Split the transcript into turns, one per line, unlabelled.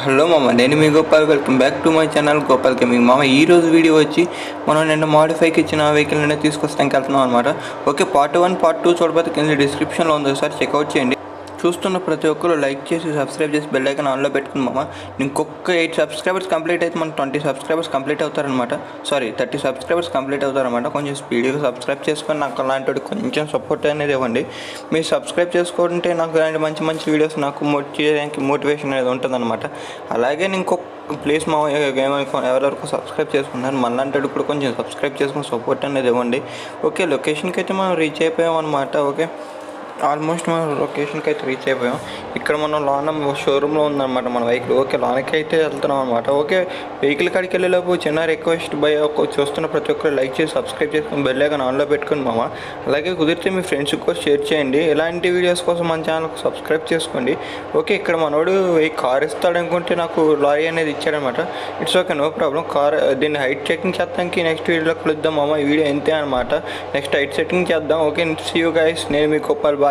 Hello మామ, నేను మీ Gopal. Welcome back to my channel Gopal gaming. మామ ఈరోజు వీడియో వచ్చి మనం నిన్న మాడిఫైకి ఇచ్చిన వెహికల్ నిన్న తీసుకొస్తానికి వెళ్తున్నాం అనమాట. ఓకే, పార్ట్ 1 పార్ట్ 2 చూడబోతే కింద డిస్క్రిప్షన్లో ఉంది, ఒకసారి చెక్అవుట్ చేయండి. చూస్తున్న ప్రతి ఒక్కరు లైక్ చేసి సబ్స్క్రైబ్ చేసి బెల్ ఐకాన్ ఆన్లో పెట్టుకుని మామ. ఇంకొక 8 సబ్స్క్రైబర్స్ కంప్లీట్ అయితే మన 20 సబ్స్క్రైబర్స్ కంప్లీట్ అవుతారనమాట. 30 సబ్స్క్రైబర్స్ కంప్లీట్ అవుతారనమాట. కొంచెం స్పీడ్గా సబ్స్క్రైబ్ చేసుకొని నాకు అలాంటి కొంచెం సపోర్ట్ అనేది ఇవ్వండి. మీరు సబ్స్క్రైబ్ చేసుకుంటే నాకు అలాంటి మంచి మంచి వీడియోస్ నాకు చేయడానికి మోటివేషన్ అనేది ఉంటుందన్నమాట. అలాగే ఇంకొక ప్లీజ్ మా ఎవరెవరికి సబ్స్క్రైబ్ చేసుకున్నారు మళ్ళీ కూడా కొంచెం సబ్స్క్రైబ్ చేసుకుని సపోర్ట్ అనేది ఇవ్వండి. ఓకే, లొకేషన్కి అయితే మనం రీచ్ అయిపోయాం అనమాట. ఓకే, ఆల్మోస్ట్ మనం లొకేషన్కి అయితే రీచ్ అయిపోయాం. ఇక్కడ మనం లోన షోరూంలో ఉందన్నమాట మన వెహికల్. ఓకే, లోనకి అయితే వెళ్తున్నాం అనమాట. ఓకే, వెహికల్ కాడికి వెళ్ళేలోపు చిన్న రిక్వెస్ట్ బై చూస్తున్న ప్రతి ఒక్కరు లైక్ చేసి సబ్స్క్రైబ్ చేసుకుని బెల్ ఐకాన్ ఆన్లో పెట్టుకుని మామ. అలాగే కుదిరితే మీ ఫ్రెండ్స్కి కూడా షేర్ చేయండి. ఇలాంటి వీడియోస్ కోసం మన ఛానల్కి సబ్స్క్రైబ్ చేసుకోండి. ఓకే, ఇక్కడ మనోడు కార్ ఇస్తాడనుకుంటే నాకు లారీ అనేది ఇచ్చాడనమాట. It's okay, no problem. Car దీన్ని హైట్ చెకింగ్ చేద్దానికి నెక్స్ట్ వీడియోలో కలుద్దాం మామ. ఈ వీడియో ఎంతే అనమాట. నెక్స్ట్ హైట్ సెట్టింగ్ చేద్దాం. Okay, see you guys. నేను మీ గోపాల్. బాయ్.